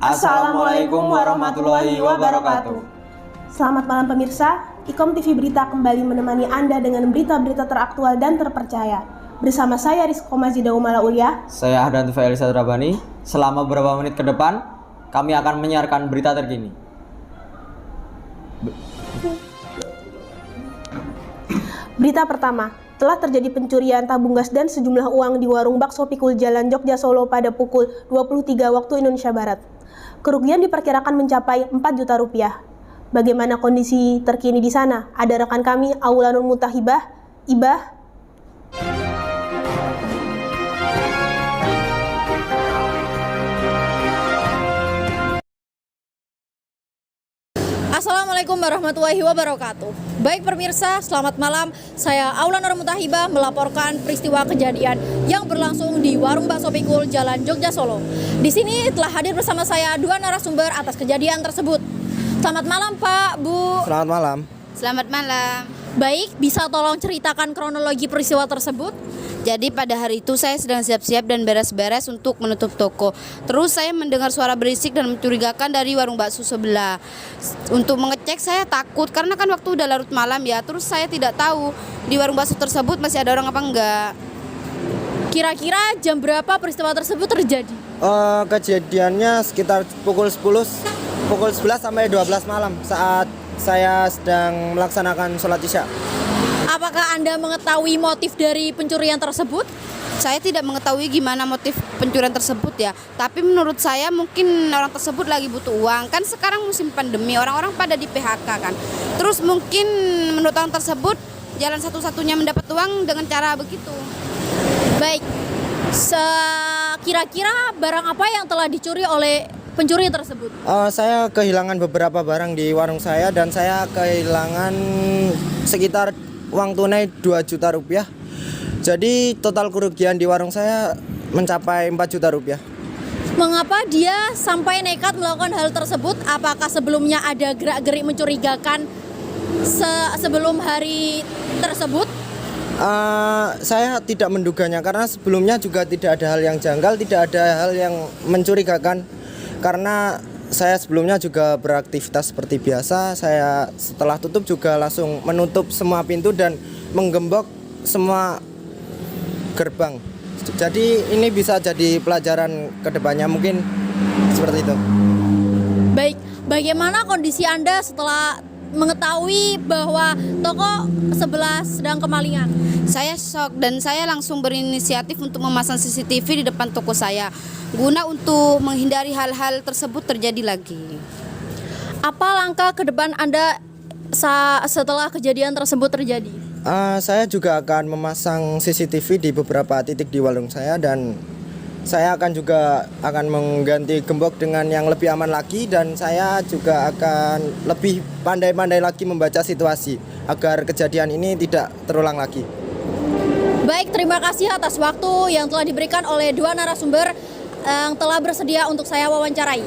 Assalamualaikum warahmatullahi wabarakatuh. Selamat malam pemirsa, Ikom TV Berita kembali menemani Anda dengan berita-berita teraktual dan terpercaya. Bersama saya Rizko Mazida Umala Ulia. Saya Ahdan Tufa Elisa Drabani. Selama beberapa menit ke depan, kami akan menyiarkan berita terkini. Berita pertama, telah terjadi pencurian tabung gas dan sejumlah uang di warung bakso Pikul Jalan Jogja Solo pada pukul 23 waktu Indonesia Barat. Kerugian diperkirakan mencapai 4 juta rupiah. Bagaimana kondisi terkini di sana? Ada rekan kami Aulanur Mutahibah, Ibah. Assalamualaikum warahmatullahi wabarakatuh. Baik pemirsa, selamat malam. Saya Aulanur Mutahibah melaporkan peristiwa kejadian yang berlangsung di warung bakso Pikul Jalan Jogja Solo. Di sini telah hadir bersama saya dua narasumber atas kejadian tersebut. Selamat malam Pak, Bu. Selamat malam. Selamat malam. Baik, bisa tolong ceritakan kronologi peristiwa tersebut? Jadi pada hari itu saya sedang siap-siap dan beres-beres untuk menutup toko. Terus saya mendengar suara berisik dan mencurigakan dari warung bakso sebelah. Untuk mengecek saya takut karena kan waktu udah larut malam ya. Terus saya tidak tahu di warung bakso tersebut masih ada orang apa enggak. Kira-kira jam berapa peristiwa tersebut terjadi? Kejadiannya sekitar pukul 11 sampai 12 malam saat saya sedang melaksanakan sholat isya. Apakah Anda mengetahui motif dari pencurian tersebut? Saya tidak mengetahui gimana motif pencurian tersebut ya. Tapi menurut saya mungkin orang tersebut lagi butuh uang. Kan sekarang musim pandemi, orang-orang pada di PHK kan. Terus mungkin menurut orang tersebut jalan satu-satunya mendapat uang dengan cara begitu. Baik, kira-kira barang apa yang telah dicuri oleh pencuri tersebut? Saya kehilangan beberapa barang di warung saya dan saya kehilangan sekitar uang tunai 2 juta rupiah. Jadi total kerugian di warung saya mencapai 4 juta rupiah. Mengapa dia sampai nekat melakukan hal tersebut? Apakah sebelumnya ada gerak-gerik mencurigakan sebelum hari tersebut? Saya tidak menduganya karena sebelumnya juga tidak ada hal yang janggal, tidak ada hal yang mencurigakan. Karena saya sebelumnya juga beraktivitas seperti biasa. Saya setelah tutup juga langsung menutup semua pintu dan menggembok semua gerbang. Jadi ini bisa jadi pelajaran ke depannya, mungkin seperti itu. Baik, bagaimana kondisi Anda setelah mengetahui bahwa toko sebelah sedang kemalingan? Saya shock dan saya langsung berinisiatif untuk memasang CCTV di depan toko saya guna untuk menghindari hal-hal tersebut terjadi lagi. Apa langkah ke depan Anda setelah kejadian tersebut terjadi? Saya juga akan memasang CCTV di beberapa titik di warung saya dan saya akan mengganti gembok dengan yang lebih aman lagi dan saya juga akan lebih pandai-pandai lagi membaca situasi agar kejadian ini tidak terulang lagi. Baik, terima kasih atas waktu yang telah diberikan oleh dua narasumber yang telah bersedia untuk saya wawancarai.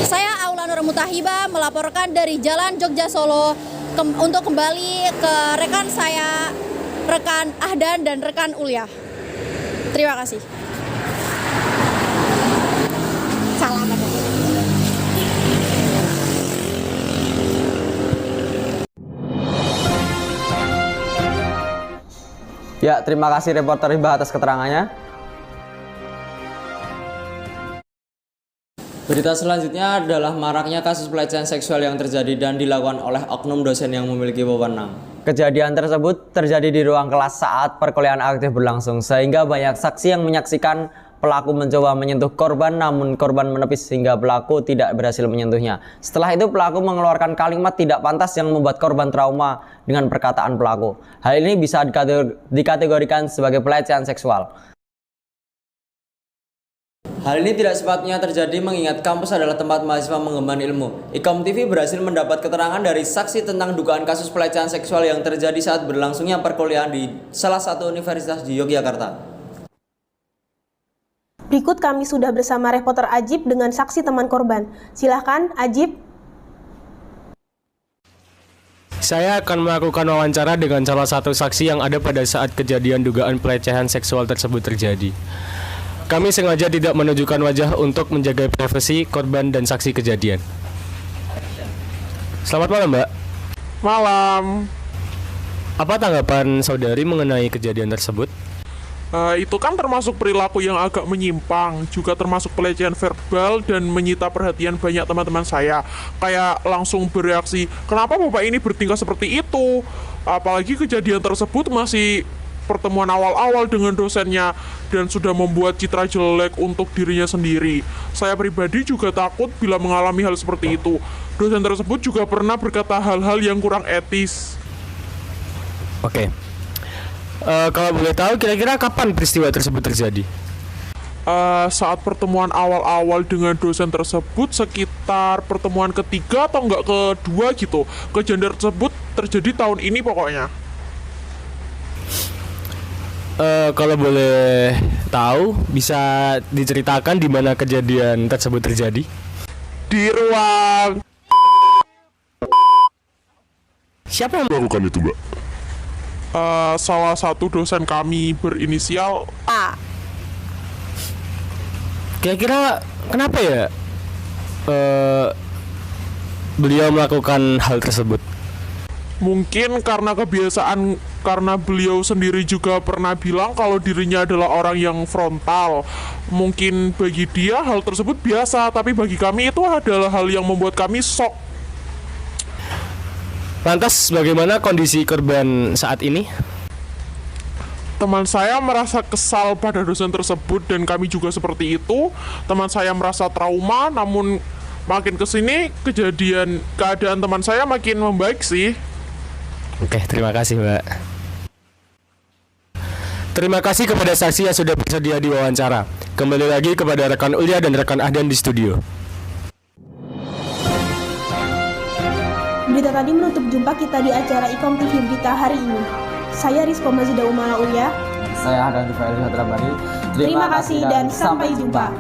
Saya Aulanur Mutahibah melaporkan dari Jalan Jogja Solo untuk kembali ke rekan saya, rekan Ahdan dan rekan Ulia. Terima kasih. Salam. Ya, terima kasih reporter Ibah atas keterangannya. Berita selanjutnya adalah maraknya kasus pelecehan seksual yang terjadi dan dilakukan oleh oknum dosen yang memiliki wewenang. Kejadian tersebut terjadi di ruang kelas saat perkuliahan aktif berlangsung, sehingga banyak saksi yang menyaksikan pelaku mencoba menyentuh korban, namun korban menepis sehingga pelaku tidak berhasil menyentuhnya. Setelah itu pelaku mengeluarkan kalimat tidak pantas yang membuat korban trauma dengan perkataan pelaku. Hal ini bisa dikategorikan sebagai pelecehan seksual. Hal ini tidak sepatutnya terjadi mengingat kampus adalah tempat mahasiswa mengemban ilmu. Ikom TV berhasil mendapat keterangan dari saksi tentang dugaan kasus pelecehan seksual yang terjadi saat berlangsungnya perkuliahan di salah satu universitas di Yogyakarta. Berikut kami sudah bersama reporter Ajib dengan saksi teman korban. Silahkan Ajib. Saya akan melakukan wawancara dengan salah satu saksi yang ada pada saat kejadian dugaan pelecehan seksual tersebut terjadi. kami sengaja tidak menunjukkan wajah untuk menjaga privasi korban dan saksi kejadian. Selamat malam, Mbak. Malam. Apa tanggapan saudari mengenai kejadian tersebut? Itu kan termasuk perilaku yang agak menyimpang, juga termasuk pelecehan verbal dan menyita perhatian banyak teman-teman saya. Kayak langsung bereaksi, kenapa bapak ini bertingkah seperti itu? Apalagi kejadian tersebut masih pertemuan awal-awal dengan dosennya dan sudah membuat citra jelek untuk dirinya sendiri. Saya pribadi juga takut bila mengalami hal seperti itu. Dosen tersebut juga pernah berkata hal-hal yang kurang etis. Oke. Kalau boleh tahu, kira-kira kapan peristiwa tersebut terjadi? Saat pertemuan awal-awal dengan dosen tersebut, sekitar pertemuan ketiga atau enggak kedua gitu. Kejadian tersebut terjadi tahun ini pokoknya. Kalau boleh tahu, bisa diceritakan di mana kejadian tersebut terjadi? Di ruang. Siapa yang melakukan itu, Mbak? Salah satu dosen kami berinisial A. Kira-kira kenapa ya beliau melakukan hal tersebut? Mungkin karena kebiasaan, karena beliau sendiri juga pernah bilang kalau dirinya adalah orang yang frontal. Mungkin bagi dia hal tersebut biasa, tapi bagi kami itu adalah hal yang membuat kami shock. Lantas bagaimana kondisi korban saat ini? Teman saya merasa kesal pada dosen tersebut dan kami juga seperti itu. Teman saya merasa trauma, namun makin kesini keadaan teman saya makin membaik sih. Oke, terima kasih, Mbak. Terima kasih kepada saksi yang sudah bersedia diwawancara. Kembali lagi kepada rekan Ulia dan rekan Ahdan di studio. Berita tadi menutup jumpa kita di acara Ikom TV Berita hari ini. Saya Rizko Mazida Umala Uya. Saya Ahdan Tifail Satrabari. Terima kasih dan sampai jumpa.